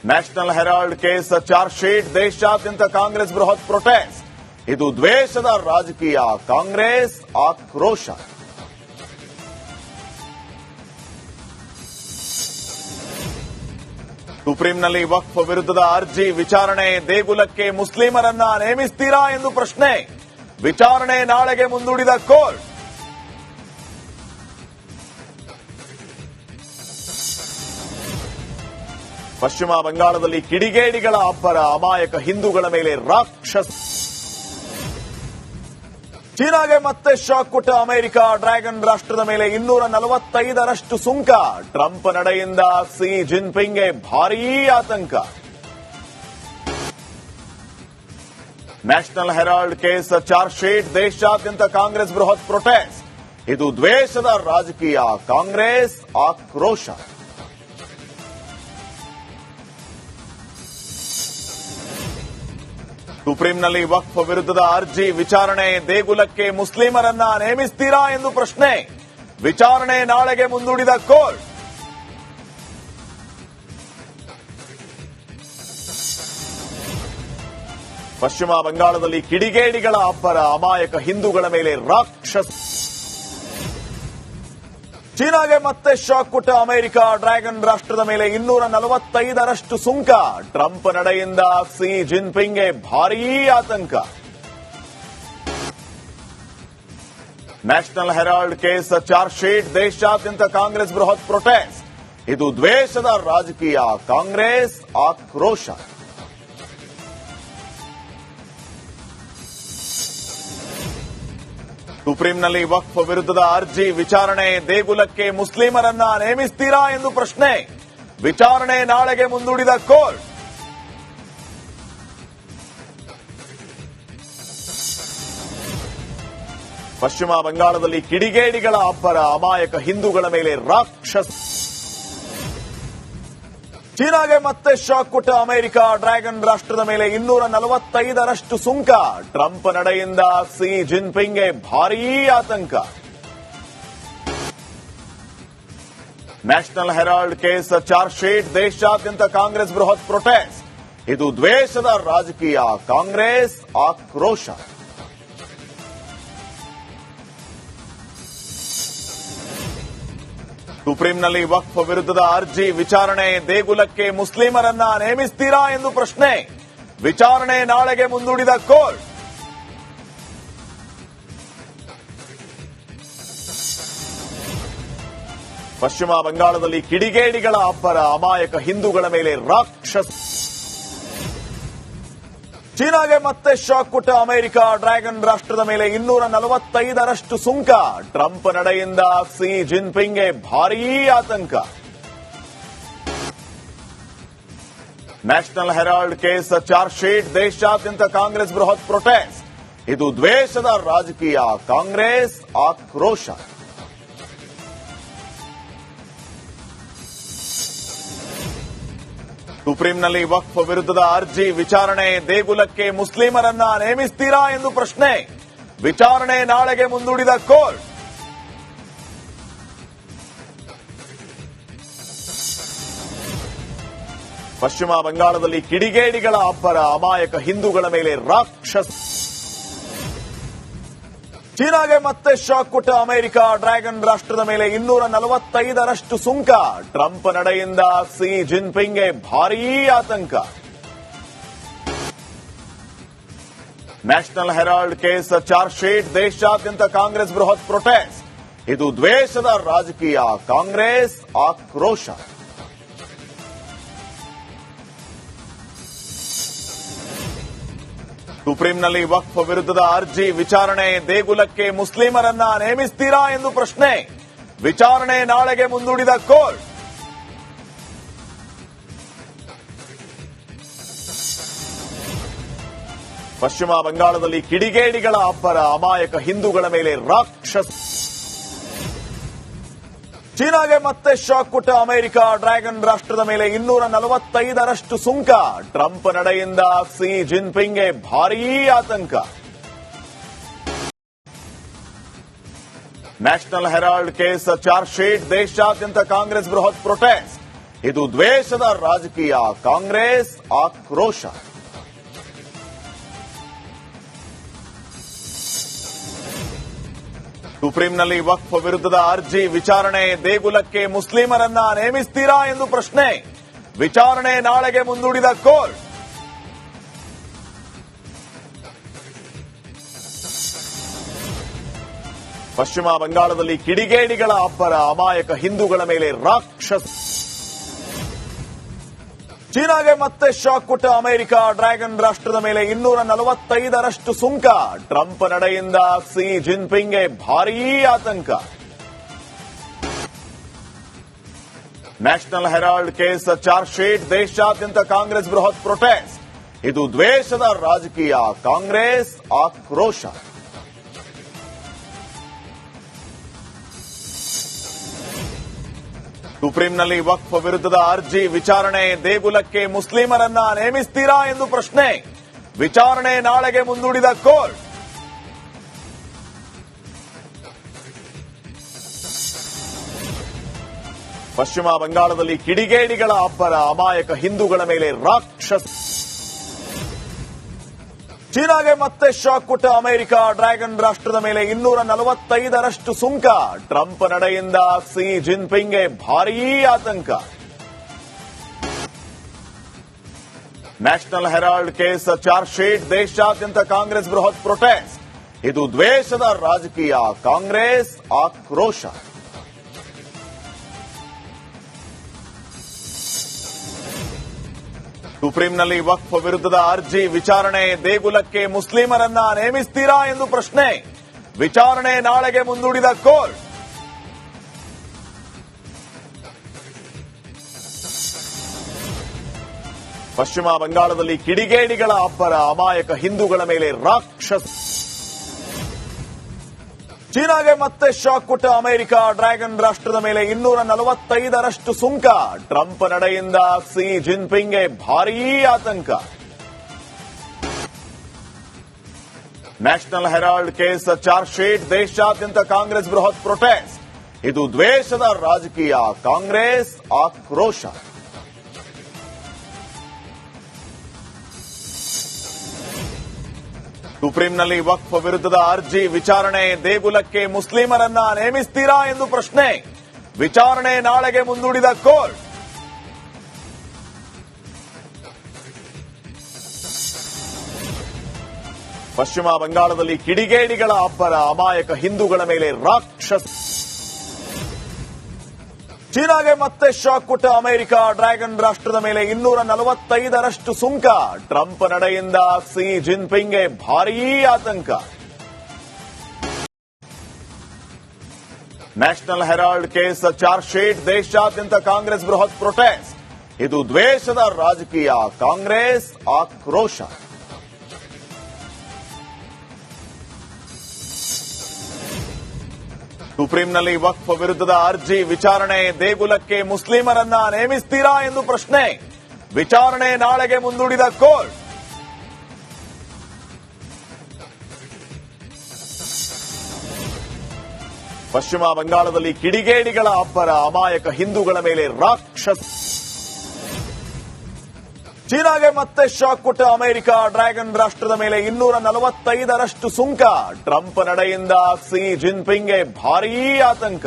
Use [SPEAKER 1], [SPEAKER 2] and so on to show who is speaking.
[SPEAKER 1] National Herald case charge sheet, ದೇಶಾದ್ಯಂತ ಕಾಂಗ್ರೆಸ್ ಬೃಹತ್ protest. ಇದು ದ್ವೇಷದ ರಾಜಕೀಯ, ಕಾಂಗ್ರೆಸ್ ಆಕ್ರೋಶ. ಸುಪ್ರೀಂನಲ್ಲಿ ವಕ್ಫ್ ವಿರುದ್ಧದ ಅರ್ಜಿ ವಿಚಾರಣೆ, ದೇಗುಲಕ್ಕೆ ಮುಸ್ಲಿಮರನ್ನ ನೇಮಿಸ್ತೀರಾ ಎಂದು ಪ್ರಶ್ನೆ. ವಿಚಾರಣೆ ನಾಳೆಗೆ ಮುಂದೂಡಿದ ಕೋರ್ಟ್. ಪಶ್ಚಿಮ ಬಂಗಾಳದಲ್ಲಿ ಕಿಡಿಗೇಡಿಗಳ ಅಬ್ಬರ, ಅಮಾಯಕ ಹಿಂದೂಗಳ ಮೇಲೆ ರಾಕ್ಷಸ. ಚೀನಾಗೆ ಮತ್ತೆ ಶಾಕ್ ಕೊಟ್ಟ ಅಮೆರಿಕ, ಡ್ರ್ಯಾಗನ್ ರಾಷ್ಟ್ರದ ಮೇಲೆ 245ರಷ್ಟು ಸುಂಕ. ಟ್ರಂಪ್ ನಡೆಯಿಂದ ಸಿ ಜಿನ್ಪಿಂಗ್ಗೆ ಭಾರೀ ಆತಂಕ. National Herald case charge sheet, ದೇಶಾದ್ಯಂತ ಕಾಂಗ್ರೆಸ್ ಬೃಹತ್ ಪ್ರೊಟೆಸ್ಟ್. ಇದು ದ್ವೇಷದ ರಾಜಕೀಯ, ಕಾಂಗ್ರೆಸ್ ಆಕ್ರೋಶ. ಸುಪ್ರೀಂನಲ್ಲಿ ವಕ್ಫ್ ವಿರುದ್ಧದ ಅರ್ಜಿ ವಿಚಾರಣೆ, ದೇಗುಲಕ್ಕೆ ಮುಸ್ಲಿಮರನ್ನ ನೇಮಿಸ್ತೀರಾ ಎಂದು ಪ್ರಶ್ನೆ. ವಿಚಾರಣೆ ನಾಳೆಗೆ ಮುಂದೂಡಿದ ಕೋರ್ಟ್. ಪಶ್ಚಿಮ ಬಂಗಾಳದಲ್ಲಿ ಕಿಡಿಗೇಡಿಗಳ ಅಬ್ಬರ, ಅಮಾಯಕ ಹಿಂದೂಗಳ ಮೇಲೆ ರಾಕ್ಷಸ. ಚೀನಾಗೆ ಮತ್ತೆ ಶಾಕ್ ಕೊಟ್ಟ ಅಮೆರಿಕ, ಡ್ರ್ಯಾಗನ್ ರಾಷ್ಟ್ರದ ಮೇಲೆ 245ರಷ್ಟು ಸುಂಕ. ಟ್ರಂಪ್ ನಡೆಯಿಂದ ಸಿ ಜಿನ್ಪಿಂಗ್ಗೆ ಭಾರೀ ಆತಂಕ. National Herald case charge sheet, ದೇಶಾದ್ಯಂತ ಕಾಂಗ್ರೆಸ್ ಬೃಹತ್ ಪ್ರೊಟೆಸ್ಟ್. ಇದು ದ್ವೇಷದ ರಾಜಕೀಯ, ಕಾಂಗ್ರೆಸ್ ಆಕ್ರೋಶ. ಸುಪ್ರೀಂನಲ್ಲಿ ವಕ್ಫ್ ವಿರುದ್ಧದ ಅರ್ಜಿ ವಿಚಾರಣೆ, ದೇಗುಲಕ್ಕೆ ಮುಸ್ಲಿಮರನ್ನ ನೇಮಿಸ್ತೀರಾ ಎಂದು ಪ್ರಶ್ನೆ. ವಿಚಾರಣೆ ನಾಳೆಗೆ ಮುಂದೂಡಿದ ಕೋರ್ಟ್. ಪಶ್ಚಿಮ ಬಂಗಾಳದಲ್ಲಿ ಕಿಡಿಗೇಡಿಗಳ ಅಬ್ಬರ, ಅಮಾಯಕ ಹಿಂದೂಗಳ ಮೇಲೆ ರಾಕ್ಷಸ. ಚೀನಾಗೆ ಮತ್ತೆ ಶಾಕ್ ಕೊಟ್ಟ ಅಮೆರಿಕ, ಡ್ರ್ಯಾಗನ್ ರಾಷ್ಟ್ರದ ಮೇಲೆ 245ರಷ್ಟು ಸುಂಕ. ಟ್ರಂಪ್ ನಡೆಯಿಂದ ಸಿ ಜಿನ್ಪಿಂಗ್ಗೆ ಭಾರೀ ಆತಂಕ. National Herald case charge sheet, ದೇಶಾದ್ಯಂತ ಕಾಂಗ್ರೆಸ್ ಬೃಹತ್ ಪ್ರೊಟೆಸ್ಟ್. ಇದು ದ್ವೇಷದ ರಾಜಕೀಯ, ಕಾಂಗ್ರೆಸ್ ಆಕ್ರೋಶ. ಸುಪ್ರೀಂನಲ್ಲಿ ವಕ್ಫ್ ವಿರುದ್ಧದ ಅರ್ಜಿ ವಿಚಾರಣೆ, ದೇಗುಲಕ್ಕೆ ಮುಸ್ಲಿಮರನ್ನ ನೇಮಿಸ್ತೀರಾ ಎಂದು ಪ್ರಶ್ನೆ. ವಿಚಾರಣೆ ನಾಳೆಗೆ ಮುಂದೂಡಿದ ಕೋರ್ಟ್. ಪಶ್ಚಿಮ ಬಂಗಾಳದಲ್ಲಿ ಕಿಡಿಗೇಡಿಗಳ ಅಬ್ಬರ, ಅಮಾಯಕ ಹಿಂದೂಗಳ ಮೇಲೆ ರಾಕ್ಷಸ. ಚೀನಾಗೆ ಮತ್ತೆ ಶಾಕ್ ಕೊಟ್ಟ ಅಮೆರಿಕ, ಡ್ರ್ಯಾಗನ್ ರಾಷ್ಟ್ರದ ಮೇಲೆ 245ರಷ್ಟು ಸುಂಕ. ಟ್ರಂಪ್ ನಡೆಯಿಂದ ಸಿ ಜಿನ್ಪಿಂಗ್ಗೆ ಭಾರೀ ಆತಂಕ. National Herald case charge sheet, ದೇಶಾದ್ಯಂತ ಕಾಂಗ್ರೆಸ್ ಬೃಹತ್ ಪ್ರೊಟೆಸ್ಟ್. ಇದು ದ್ವೇಷದ ರಾಜಕೀಯ, ಕಾಂಗ್ರೆಸ್ ಆಕ್ರೋಶ. ಸುಪ್ರೀಂನಲ್ಲಿ ವಕ್ಫ್ ವಿರುದ್ಧದ ಅರ್ಜಿ ವಿಚಾರಣೆ, ದೇಗುಲಕ್ಕೆ ಮುಸ್ಲಿಮರನ್ನ ನೇಮಿಸ್ತೀರಾ ಎಂದು ಪ್ರಶ್ನೆ. ವಿಚಾರಣೆ ನಾಳೆಗೆ ಮುಂದೂಡಿದ ಕೋರ್ಟ್. ಪಶ್ಚಿಮ ಬಂಗಾಳದಲ್ಲಿ ಕಿಡಿಗೇಡಿಗಳ ಅಬ್ಬರ, ಅಮಾಯಕ ಹಿಂದೂಗಳ ಮೇಲೆ ರಾಕ್ಷಸ. ಚೀನಾಗೆ ಮತ್ತೆ ಶಾಕ್ ಕೊಟ್ಟ ಅಮೆರಿಕ, ಡ್ರ್ಯಾಗನ್ ರಾಷ್ಟ್ರದ ಮೇಲೆ 245ರಷ್ಟು ಸುಂಕ. ಟ್ರಂಪ್ ನಡೆಯಿಂದ ಸಿ ಜಿನ್ಪಿಂಗ್ಗೆ ಭಾರೀ ಆತಂಕ. National Herald case charge sheet, ದೇಶಾದ್ಯಂತ ಕಾಂಗ್ರೆಸ್ ಬೃಹತ್ ಪ್ರೊಟೆಸ್ಟ್. ಇದು ದ್ವೇಷದ ರಾಜಕೀಯ, ಕಾಂಗ್ರೆಸ್ ಆಕ್ರೋಶ. ಸುಪ್ರೀಂನಲ್ಲಿ ವಕ್ಫ್ ವಿರುದ್ಧದ ಅರ್ಜಿ ವಿಚಾರಣೆ, ದೇಗುಲಕ್ಕೆ ಮುಸ್ಲಿಮರನ್ನ ನೇಮಿಸ್ತೀರಾ ಎಂದು ಪ್ರಶ್ನೆ. ವಿಚಾರಣೆ ನಾಳೆಗೆ ಮುಂದೂಡಿದ ಕೋರ್ಟ್. ಪಶ್ಚಿಮ ಬಂಗಾಳದಲ್ಲಿ ಕಿಡಿಗೇಡಿಗಳ ಅಬ್ಬರ, ಅಮಾಯಕ ಹಿಂದೂಗಳ ಮೇಲೆ ರಾಕ್ಷಸ. ಚೀನಾಗೆ ಮತ್ತೆ ಶಾಕ್ ಕೊಟ್ಟ ಅಮೆರಿಕ, ಡ್ರ್ಯಾಗನ್ ರಾಷ್ಟ್ರದ ಮೇಲೆ 245ರಷ್ಟು ಸುಂಕ. ಟ್ರಂಪ್ ನಡೆಯಿಂದ ಸಿ ಜಿನ್ಪಿಂಗ್ಗೆ ಭಾರೀ ಆತಂಕ. National Herald case charge sheet, ದೇಶಾದ್ಯಂತ ಕಾಂಗ್ರೆಸ್ ಬೃಹತ್ ಪ್ರೊಟೆಸ್ಟ್. ಇದು ದ್ವೇಷದ ರಾಜಕೀಯ, ಕಾಂಗ್ರೆಸ್ ಆಕ್ರೋಶ. ಸುಪ್ರೀಂನಲ್ಲಿ ವಕ್ಫ್ ವಿರುದ್ಧದ ಅರ್ಜಿ ವಿಚಾರಣೆ, ದೇಗುಲಕ್ಕೆ ಮುಸ್ಲಿಮರನ್ನ ನೇಮಿಸ್ತೀರಾ ಎಂದು ಪ್ರಶ್ನೆ. ವಿಚಾರಣೆ ನಾಳೆಗೆ ಮುಂದೂಡಿದ ಕೋರ್ಟ್. ಪಶ್ಚಿಮ ಬಂಗಾಳದಲ್ಲಿ ಕಿಡಿಗೇಡಿಗಳ ಅಬ್ಬರ, ಅಮಾಯಕ ಹಿಂದೂಗಳ ಮೇಲೆ ರಾಕ್ಷಸ. ಚೀನಾಗೆ ಮತ್ತೆ ಶಾಕ್ ಕೊಟ್ಟ ಅಮೆರಿಕ, ಡ್ರ್ಯಾಗನ್ ರಾಷ್ಟ್ರದ ಮೇಲೆ 245ರಷ್ಟು ಸುಂಕ. ಟ್ರಂಪ್ ನಡೆಯಿಂದ ಕ್ಸಿ ಜಿನ್ಪಿಂಗ್ಗೆ ಭಾರೀ ಆತಂಕ. National Herald case charge sheet, ದೇಶಾದ್ಯಂತ ಕಾಂಗ್ರೆಸ್ ಬೃಹತ್ ಪ್ರೊಟೆಸ್ಟ್. ಇದು ದ್ವೇಷದ ರಾಜಕೀಯ, ಕಾಂಗ್ರೆಸ್ ಆಕ್ರೋಶ. ಸುಪ್ರೀಂನಲ್ಲಿ ವಕ್ಫ್ ವಿರುದ್ಧದ ಅರ್ಜಿ ವಿಚಾರಣೆ, ದೇಗುಲಕ್ಕೆ ಮುಸ್ಲಿಮರನ್ನ ನೇಮಿಸ್ತೀರಾ ಎಂದು ಪ್ರಶ್ನೆ. ವಿಚಾರಣೆ ನಾಳೆಗೆ ಮುಂದೂಡಿದ ಕೋರ್ಟ್. ಪಶ್ಚಿಮ ಬಂಗಾಳದಲ್ಲಿ ಕಿಡಿಗೇಡಿಗಳ ಅಬ್ಬರ, ಅಮಾಯಕ ಹಿಂದೂಗಳ ಮೇಲೆ ರಾಕ್ಷಸ. ಚೀನಾಗೆ ಮತ್ತೆ ಶಾಕ್ ಕೊಟ್ಟ ಅಮೆರಿಕ, ಡ್ರ್ಯಾಗನ್ ರಾಷ್ಟ್ರದ ಮೇಲೆ 245ರಷ್ಟು ಸುಂಕ. ಟ್ರಂಪ್ ನಡೆಯಿಂದ ಕ್ಸಿ ಜಿನ್ಪಿಂಗ್ಗೆ ಭಾರೀ ಆತಂಕ. National Herald case charge sheet, ದೇಶಾದ್ಯಂತ ಕಾಂಗ್ರೆಸ್ ಬೃಹತ್ ಪ್ರೊಟೆಸ್ಟ್. ಇದು ದ್ವೇಷದ ರಾಜಕೀಯ, ಕಾಂಗ್ರೆಸ್ ಆಕ್ರೋಶ. ಸುಪ್ರೀಂನಲ್ಲಿ ವಕ್ಫ್ ವಿರುದ್ಧದ ಅರ್ಜಿ ವಿಚಾರಣೆ, ದೇಗುಲಕ್ಕೆ ಮುಸ್ಲಿಮರನ್ನ ನೇಮಿಸ್ತೀರಾ ಎಂದು ಪ್ರಶ್ನೆ. ವಿಚಾರಣೆ ನಾಳೆಗೆ ಮುಂದೂಡಿದ ಕೋರ್ಟ್. ಪಶ್ಚಿಮ ಬಂಗಾಳದಲ್ಲಿ ಕಿಡಿಗೇಡಿಗಳ ಅಬ್ಬರ, ಅಮಾಯಕ ಹಿಂದೂಗಳ ಮೇಲೆ ರಾಕ್ಷಸ. ಚೀನಾಗೆ ಮತ್ತೆ ಶಾಕ್ ಕೊಟ್ಟ ಅಮೆರಿಕ, ಡ್ರ್ಯಾಗನ್ ರಾಷ್ಟ್ರದ ಮೇಲೆ 245ರಷ್ಟು ಸುಂಕ. ಟ್ರಂಪ್ ನಡೆಯಿಂದ ಕ್ಸಿ ಜಿನ್ಪಿಂಗ್ಗೆ ಭಾರೀ ಆತಂಕ. National Herald case charge sheet, ದೇಶಾದ್ಯಂತ ಕಾಂಗ್ರೆಸ್ ಬೃಹತ್ ಪ್ರೊಟೆಸ್ಟ್. ಇದು ದ್ವೇಷದ ರಾಜಕೀಯ, ಕಾಂಗ್ರೆಸ್ ಆಕ್ರೋಶ. ಸುಪ್ರೀಂನಲ್ಲಿ ವಕ್ಫ್ ವಿರುದ್ಧದ ಅರ್ಜಿ ವಿಚಾರಣೆ, ದೇಗುಲಕ್ಕೆ ಮುಸ್ಲಿಮರನ್ನ ನೇಮಿಸ್ತೀರಾ ಎಂದು ಪ್ರಶ್ನೆ. ವಿಚಾರಣೆ ನಾಳೆಗೆ ಮುಂದೂಡಿದ ಕೋರ್ಟ್. ಪಶ್ಚಿಮ ಬಂಗಾಳದಲ್ಲಿ ಕಿಡಿಗೇಡಿಗಳ ಅಬ್ಬರ, ಅಮಾಯಕ ಹಿಂದೂಗಳ ಮೇಲೆ ರಾಕ್ಷಸ. ಚೀನಾಗೆ ಮತ್ತೆ ಶಾಕ್ ಕೊಟ್ಟ ಅಮೆರಿಕ, ಡ್ರ್ಯಾಗನ್ ರಾಷ್ಟ್ರದ ಮೇಲೆ 245ರಷ್ಟು ಸುಂಕ. ಟ್ರಂಪ್ ನಡೆಯಿಂದ ಕ್ಸಿ ಜಿನ್ಪಿಂಗ್ಗೆ ಭಾರೀ ಆತಂಕ. National Herald case charge sheet, ದೇಶಾದ್ಯಂತ ಕಾಂಗ್ರೆಸ್ ಬೃಹತ್ ಪ್ರೊಟೆಸ್ಟ್. ಇದು ದ್ವೇಷದ ರಾಜಕೀಯ, ಕಾಂಗ್ರೆಸ್ ಆಕ್ರೋಶ. ಸುಪ್ರೀಂನಲ್ಲಿ ವಕ್ಫ್ ವಿರುದ್ಧದ ಅರ್ಜಿ ವಿಚಾರಣೆ, ದೇಗುಲಕ್ಕೆ ಮುಸ್ಲಿಮರನ್ನ ನೇಮಿಸ್ತೀರಾ ಎಂದು ಪ್ರಶ್ನೆ. ವಿಚಾರಣೆ ನಾಳೆಗೆ ಮುಂದೂಡಿದ ಕೋರ್ಟ್. ಪಶ್ಚಿಮ ಬಂಗಾಳದಲ್ಲಿ ಕಿಡಿಗೇಡಿಗಳ ಅಬ್ಬರ, ಅಮಾಯಕ ಹಿಂದೂಗಳ ಮೇಲೆ ರಾಕ್ಷಸ. ಚೀನಾಗೆ ಮತ್ತೆ ಶಾಕ್ ಕೊಟ್ಟ ಅಮೆರಿಕ, ಡ್ರ್ಯಾಗನ್ ರಾಷ್ಟ್ರದ ಮೇಲೆ 245ರಷ್ಟು ಸುಂಕ. ಟ್ರಂಪ್ ನಡೆಯಿಂದ ಕ್ಸಿ ಜಿನ್ಪಿಂಗ್ಗೆ ಭಾರೀ ಆತಂಕ.